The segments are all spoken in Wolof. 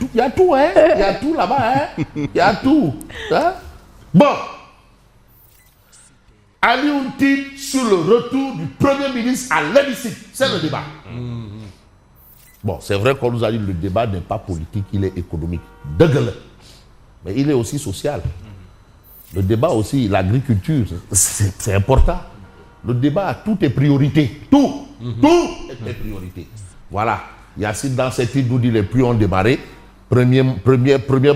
tout. Il y a tout, hein. Il y a tout là-bas, hein. Il y a tout. Hein? Bon. Ali Oudtine sur le retour du Premier ministre à l'hémicycle. C'est le débat. Bon, c'est vrai qu'on nous a dit que le débat n'est pas politique, il est économique. De gueule. Mais il est aussi social. Le débat aussi, l'agriculture, c'est important. Le débat a toutes les priorités. Tout est priorité. Voilà. Yacine, dans cette île, nous dit les pluies ont démarré. Première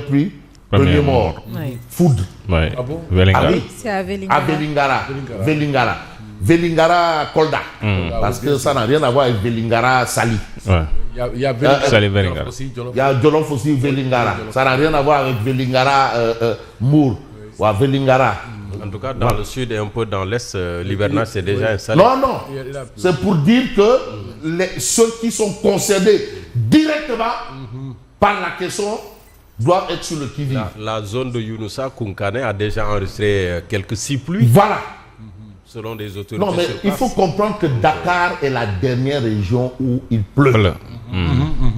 pluie, premier mort. Oui. Foudre. Ouais. Ah bon? Velingara. Ah oui. C'est à Velingara. Velingara Kolda. Parce que ça n'a rien à voir avec Velingara Sali. Ouais. Il y a Velingara. Sali Velingara. Aussi, Il y a Jolof aussi Velingara. Ça n'a rien à voir avec Velingara Mour. Ou Velingara. En tout cas, dans le sud et un peu dans l'est, l'hivernage s'est déjà installé. Non. C'est pour dire que ceux qui sont concernés directement par la question doivent être sur le qui-vive. La zone de Younoussa, Kounkané, a déjà enregistré quelques 6 pluies, Voilà. selon des autorités. Non, mais sur il place. faut comprendre que Dakar est la dernière région où il pleut.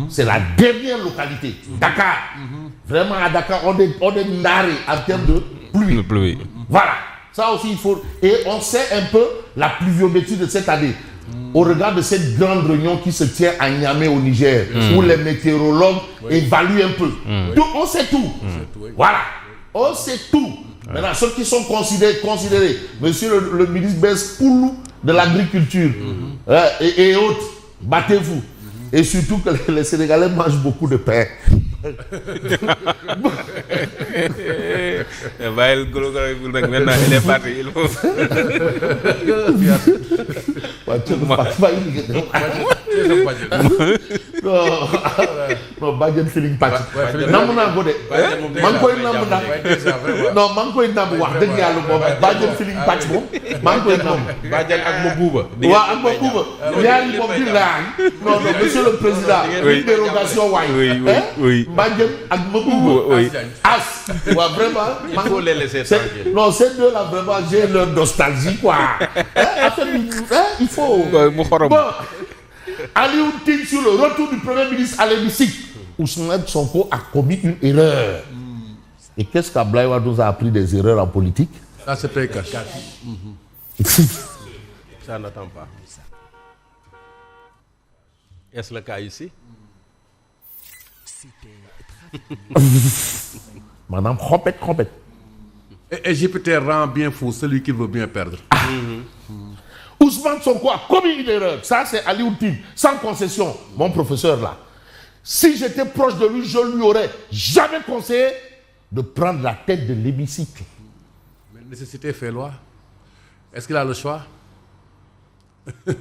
C'est la dernière localité. Dakar. Vraiment, à Dakar, on est narré en termes de pluie. Le pluie. Voilà. Ça aussi, il faut. Et on sait un peu la pluviométrie de cette année. Au regard de cette grande réunion qui se tient à Niamey au Niger, où les météorologues évaluent un peu. Tout, on sait tout. Voilà. On sait tout. Maintenant, ceux qui sont considérés, monsieur le ministre Bespoulou de l'agriculture et autres, battez-vous. Et surtout que les Sénégalais mangent beaucoup de pain. Maintenant, il est parti. Il faut... Non, Badiane feeling patch. Namu naa ko de. maa ngi koy namu nag. Non, maa ngi koy namu wax dëgg yàlla moom Badiane feeling patch moom. maa ngi koy namu. Badiane ak Mabouba. waaw ak Mabouba. ñaari moom di laaj. Non, monsieur le président. une dérogation waay. Oui. Badiane ak Mabouba. Oui. As. waaw vraiment. Il faut les laisser tranquilles. Non, ces deux-là, vraiment, j'ai leur nostalgie, quoi. Il faut. Bon. Ali Oudtine sur le retour du Premier ministre à l'hémicycle. Ousmane Sonko a commis une erreur. Et qu'est-ce qu'Ablaye Wade nous a appris des erreurs en politique? Ça, c'est très caché. Ça n'attend pas. Est-ce le cas ici? Madame, trompette. Et Jupiter rend bien fou celui qui veut bien perdre. Ousmane Sonko a commis une erreur. Ça, c'est Ali Oudtine. Sans concession, mon professeur là. Si j'étais proche de lui, je lui aurais jamais conseillé de prendre la tête de l'hémicycle. Mais nécessité fait loi. Est-ce qu'il a le choix? Là,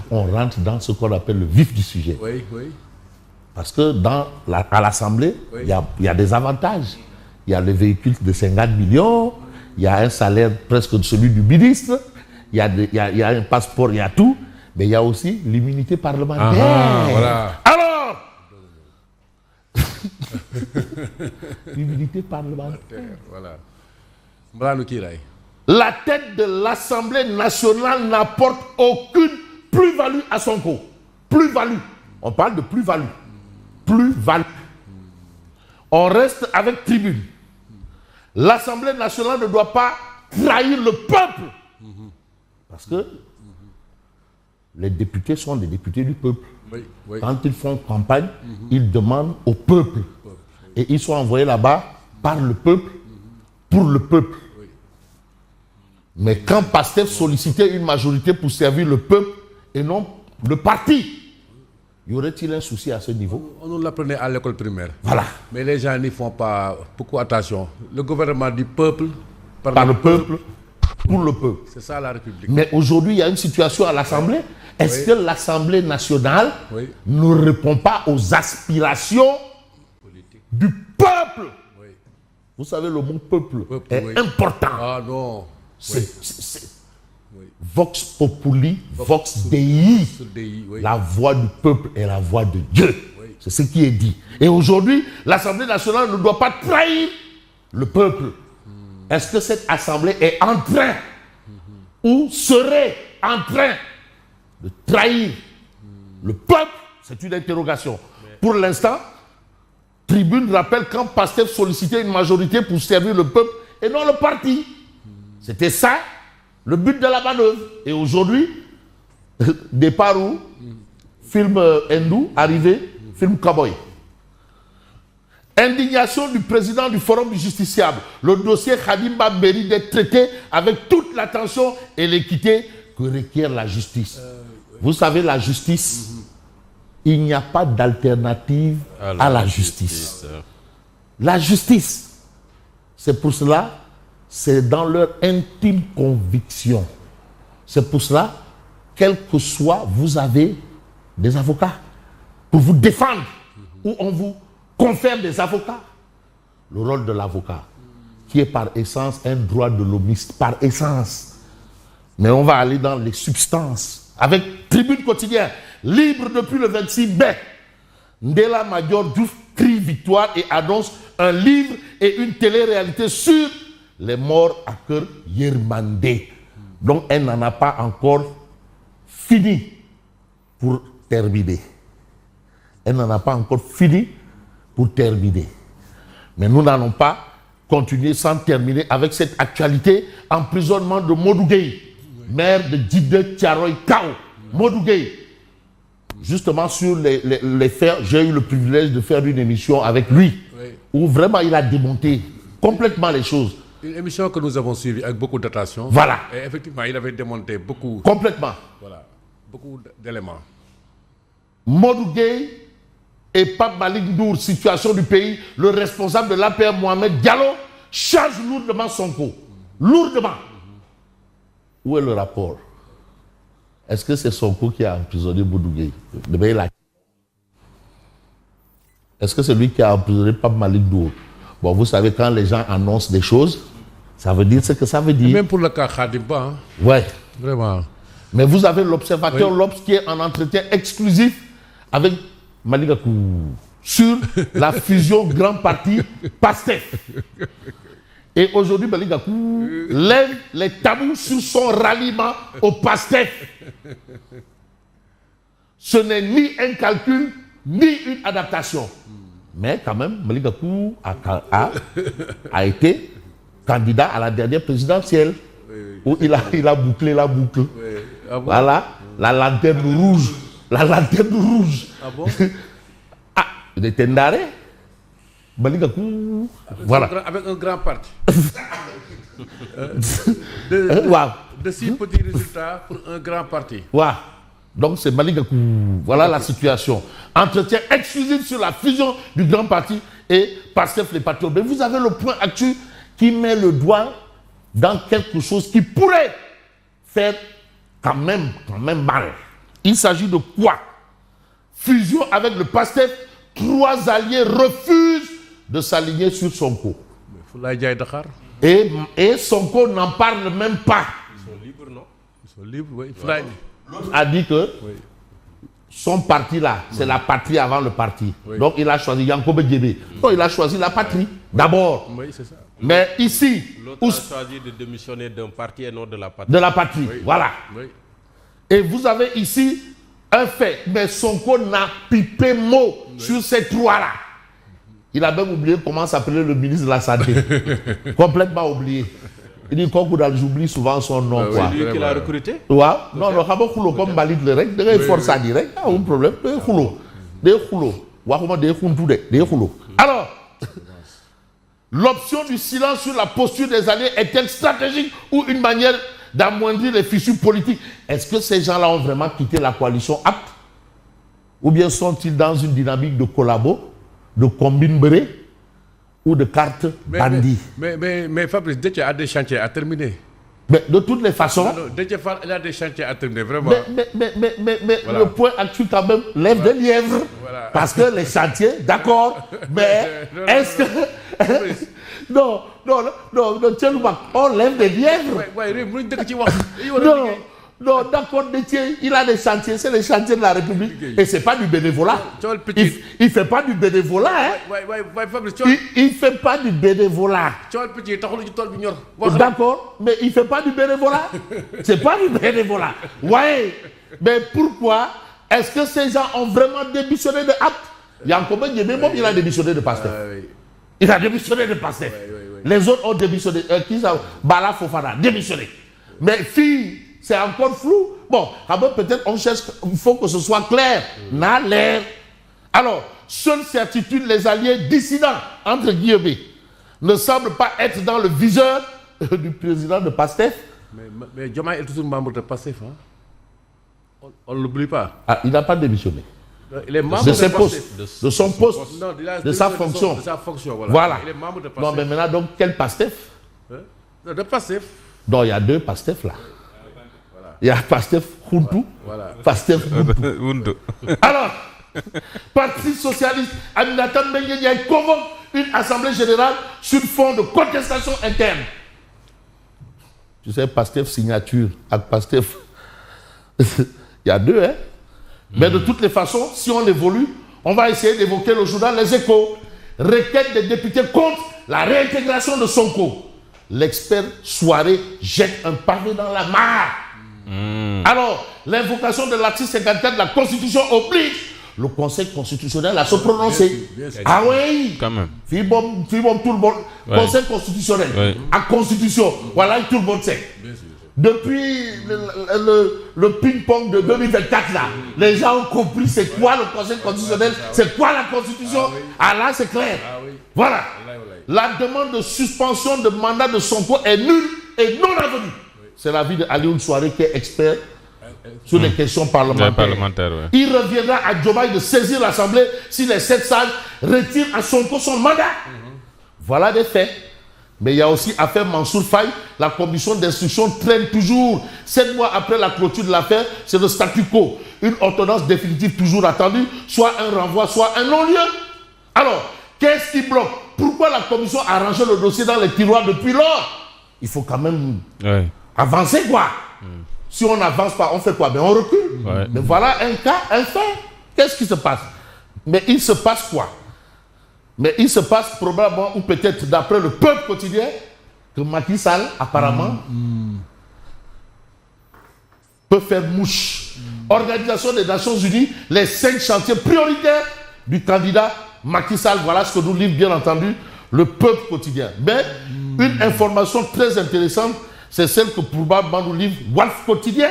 on rentre dans ce qu'on appelle le vif du sujet. Oui. Parce que à l'Assemblée, il y a des avantages. Il y a le véhicule de 50 millions, il y a un salaire presque celui du ministre, il y a un passeport, il y a tout, mais il y a aussi l'immunité parlementaire. Voilà. Alors, l'immunité parlementaire. Voilà. La tête de l'Assemblée nationale n'apporte aucune plus-value à Sonko. Plus-value. On parle de plus-value. Plus-value. On reste avec tribune. L'Assemblée nationale ne doit pas trahir le peuple. Parce que les députés sont des députés du peuple. Oui. Quand ils font campagne, ils demandent au peuple. Et ils sont envoyés là-bas par le peuple, pour le peuple. Mais quand Pastef sollicitait une majorité pour servir le peuple et non le parti, y aurait-il un souci à ce niveau? On nous l'apprenait à l'école primaire. Voilà. Mais les gens n'y font pas beaucoup attention. Le gouvernement du peuple, Par le peuple, pour le peuple. c'est ça la République. Mais aujourd'hui, il y a une situation à l'Assemblée. Est-ce que l'Assemblée nationale ne répond pas aux aspirations du peuple? Vous savez, le mot peuple est important. Ah non. C'est Vox Populi, Vox Dei. La voix du peuple est la voix de Dieu. C'est ce qui est dit. Et aujourd'hui, l'Assemblée nationale ne doit pas trahir le peuple. Est-ce que cette Assemblée est en train ou serait en train de trahir le peuple? C'est une interrogation. Pour l'instant, Tribune rappelle quand Pastef sollicitait une majorité pour servir le peuple et non le parti. C'était ça le but de la manœuvre. Et aujourd'hui, départ où film hindou, arrivé, film cowboy. Indignation du président du Forum du Justiciable. Le dossier Khadimba mérite d'être traité avec toute l'attention et l'équité que requiert la justice. Vous savez, la justice, il n'y a pas d'alternative à la justice. La justice, c'est pour cela, c'est dans leur intime conviction. C'est pour cela, quel que soit, vous avez des avocats pour vous défendre ou on vous confère des avocats. Le rôle de l'avocat, qui est par essence un droit de l'homiste, par essence. Mais on va aller dans les substances. Avec Tribune Quotidien, libre depuis le 26 mai, Ndella Madior Diouf crie victoire et annonce un livre et une télé-réalité sur les morts à cœur Yermandé. Donc elle n'en a pas encore fini pour terminer. Elle n'en a pas encore fini pour terminer. Mais nous n'allons pas continuer sans terminer avec cette actualité. Emprisonnement de Modou Gueye, maire de Djidé Thiaroye Kao. Modou Gueye. Justement sur les faits, j'ai eu le privilège de faire une émission avec lui, où vraiment il a démonté complètement les choses. Une émission que nous avons suivie avec beaucoup d'attention. Voilà. Et effectivement, il avait démonté beaucoup. Complètement. Voilà. Beaucoup d'éléments. Modou Gueye et Pape Malick Ndour, situation du pays, le responsable de l'APR Mohamed Diallo change lourdement Sonko. Lourdement. Où est le rapport? Est-ce que c'est Sonko qui a emprisonné Modou Gueye? Est-ce que c'est lui qui a emprisonné Pape Malick Ndour? Bon, vous savez, quand les gens annoncent des choses, ça veut dire ce que ça veut dire. Et même pour le cas Khadimba. Hein? Ouais. Vraiment. Mais vous avez l'observateur Lobs qui est en entretien exclusif avec Malick Gakou sur la fusion grand parti Pastef. Et aujourd'hui, Malick Gakou lève les tabous sur son ralliement au Pastef. Ce n'est ni un calcul, ni une adaptation. Mais quand même, Malick Gakou a été candidat à la dernière présidentielle, où il a bouclé la boucle. Ah bon? Voilà, la lanterne rouge. La lanterne rouge. Ah bon? Ah, il était ndaré. Malick Gakou. Voilà. Avec un grand parti. Wow. De si petits résultats pour un grand parti. Wow. Donc c'est Malick Gakou. Voilà la situation. Entretien exclusif sur la fusion du grand parti et Pastef les patriotes. Mais vous avez le point actuel qui met le doigt dans quelque chose qui pourrait faire quand même mal. Il s'agit de quoi? Fusion avec le Pastef, 3 alliés refusent de s'aligner sur Sonko. Et Sonko n'en parle même pas. Ils sont libres, non? Ils sont libres, oui. L'autre a dit que son parti là, c'est la patrie avant le parti. Oui. Donc il a choisi Yankobe Diébé. Donc il a choisi la patrie d'abord. Oui, c'est ça. Mais ici, l'autre a choisi de démissionner d'un parti et non de la patrie. De la patrie, oui. Voilà. Oui. Et vous avez ici un fait, mais Sonko n'a pipé mot sur ces 3-là. Il a même oublié comment s'appelait le ministre de la Santé. Complètement oublié. Il dit j'oublie souvent son nom. C'est lui qui l'a recruté? Ouais. Non, non, comme Malick le rek, il force ça direct. Ah, un problème. Alors, l'option du silence sur la posture des alliés est-elle stratégique ou une manière d'amoindrir les fissures politiques? Est-ce que ces gens-là ont vraiment quitté la coalition apte? Ou bien sont-ils dans une dynamique de collabo, de combine bré ou de cartes bandits? Mais Fabrice, Déthié a des chantiers à terminer. Mais de toutes les façons... Déthié Fall, il a des chantiers à terminer, vraiment. Mais voilà. Le point actuel quand même lève des lièvres. Voilà. Parce que les chantiers, d'accord, mais est-ce que... Non, on lève des lièvres. Non, d'accord, Déthié, il a des chantiers, c'est les chantiers de la République. Et c'est pas du bénévolat. Il fait pas du bénévolat, hein. Il fait pas du bénévolat. D'accord, mais il fait pas du bénévolat. C'est pas du bénévolat. Ouais, mais pourquoi est-ce que ces gens ont vraiment démissionné de apte? Yankoba Diémé, il a démissionné de Pastef. Oui. Il a démissionné de Pastef. Les autres ont démissionné. Qui ça? Bala Fofana, démissionné. Mais fille, c'est encore flou. Bon, peut-être on cherche, il faut que ce soit clair. N'a l'air. Alors, seule certitude, les alliés dissidents, entre guillemets, ne semblent pas être dans le viseur du président de Pastef. Mais Diomaye est toujours membre de Pastef. Hein? On ne l'oublie pas. Ah, il n'a pas démissionné. Il est membre De ses postes, Pastef. de son poste, Non, de sa fonction. De sa fonction, voilà. Voilà. Il est membre de Pastef. Non, mais maintenant, donc, quel Pastef? Hein? De Pastef. Non, il y a deux Pastef là. Il y a Pastef Huntu, Pastef Huntu. Alors, Parti Socialiste, Aminata Mbengue Ndiaye convoque une assemblée générale sur fond de contestation interne. Tu sais, Pastef signature avec Pastef, il y a deux, hein. Mais de toutes les façons, si on évolue, on va essayer d'évoquer le journal Les Échos. Requête des députés contre la réintégration de Sonko. L'expert Soirée jette un pavé dans la mare. Alors, l'invocation de l'article 54 de la Constitution oblige le Conseil constitutionnel à se prononcer. Bien sûr. Ah oui, Quand même. Fibom tout le monde. Ouais. Conseil constitutionnel. Ouais. À Constitution. Voilà, tout le monde sait. Depuis le ping-pong de 2024, là, les gens ont compris c'est quoi le Conseil constitutionnel, c'est quoi la Constitution. Ah là, c'est clair. Voilà. La demande de suspension de mandat de Sonko est nulle et non avenue. C'est l'avis de Alioune Souaré qui est expert sur les questions parlementaires. Ouais. Il reviendra à Diomaye de saisir l'Assemblée si les 7 sages retirent à Sonko son mandat. Voilà des faits. Mais il y a aussi affaire Mansour Faye. La commission d'instruction traîne toujours. 7 mois après la clôture de l'affaire, c'est le statu quo. Une ordonnance définitive toujours attendue, soit un renvoi, soit un non-lieu. Alors, qu'est-ce qui bloque? Pourquoi la commission a rangé le dossier dans les tiroirs depuis lors? Il faut quand même avancer, quoi. Si on n'avance pas, on fait quoi? Mais on recule. Mais voilà un cas, un fait. Qu'est-ce qui se passe? Mais il se passe quoi? Mais il se passe probablement, ou peut-être d'après le peuple quotidien, que Macky Sall, apparemment, peut faire mouche. Organisation des Nations Unies, les 5 chantiers prioritaires du candidat Macky Sall. Voilà ce que nous livre, bien entendu, le peuple quotidien. Mais une information très intéressante, c'est celle que probablement nous livre Walf Quotidien.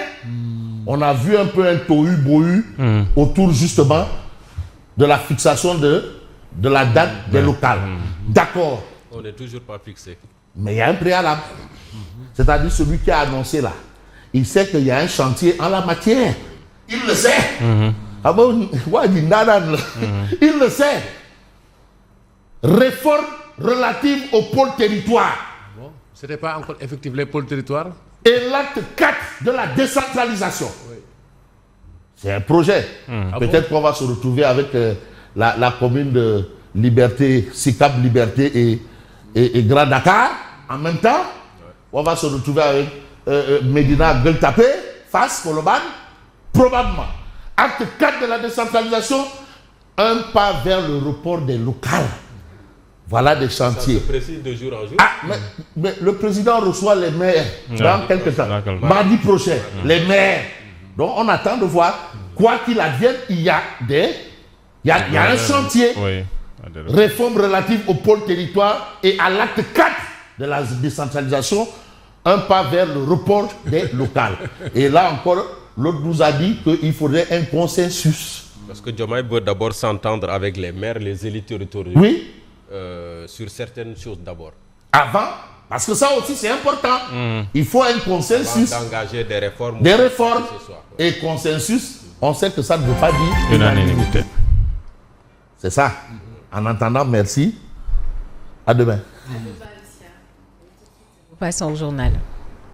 On a vu un peu un tohu-bohu autour justement de la fixation de la date des locales. D'accord. On n'est toujours pas fixé. Mais il y a un préalable. C'est-à-dire celui qui a annoncé là. Il sait qu'il y a un chantier en la matière. Il le sait. Ah bon, il le sait. Réforme relative au pôle territoire. Bon, ce n'était pas encore effectif les pôles territoires. Et l'acte 4 de la décentralisation. C'est un projet. Peut-être qu'on va se retrouver avec la commune de Liberté, Sicap Liberté et Grand Dakar en même temps. On va se retrouver avec Médina Gueule Tapée, Fass, Koloban, probablement. Acte 4 de la décentralisation, un pas vers le report des locales. Voilà des chantiers. Ça se précise de jour en jour. Ah, mais le président reçoit les maires dans quelques temps. Mardi prochain, les maires. Donc on attend de voir. Quoi qu'il advienne, il y a un chantier. Réforme relative au pôle territoire et à l'acte 4 de la décentralisation, un pas vers le report des locales. Et là encore, l'autre nous a dit qu'il faudrait un consensus. Parce que Diomaye veut d'abord s'entendre avec les maires, les élites territoriales. Oui. Sur certaines choses d'abord. Avant, parce que ça aussi c'est important. Il faut un consensus. Avant d'engager des réformes. Des réformes. Et consensus, on sait que ça ne veut pas dire unanimité. C'est ça. En attendant, merci. À demain. Passons au journal.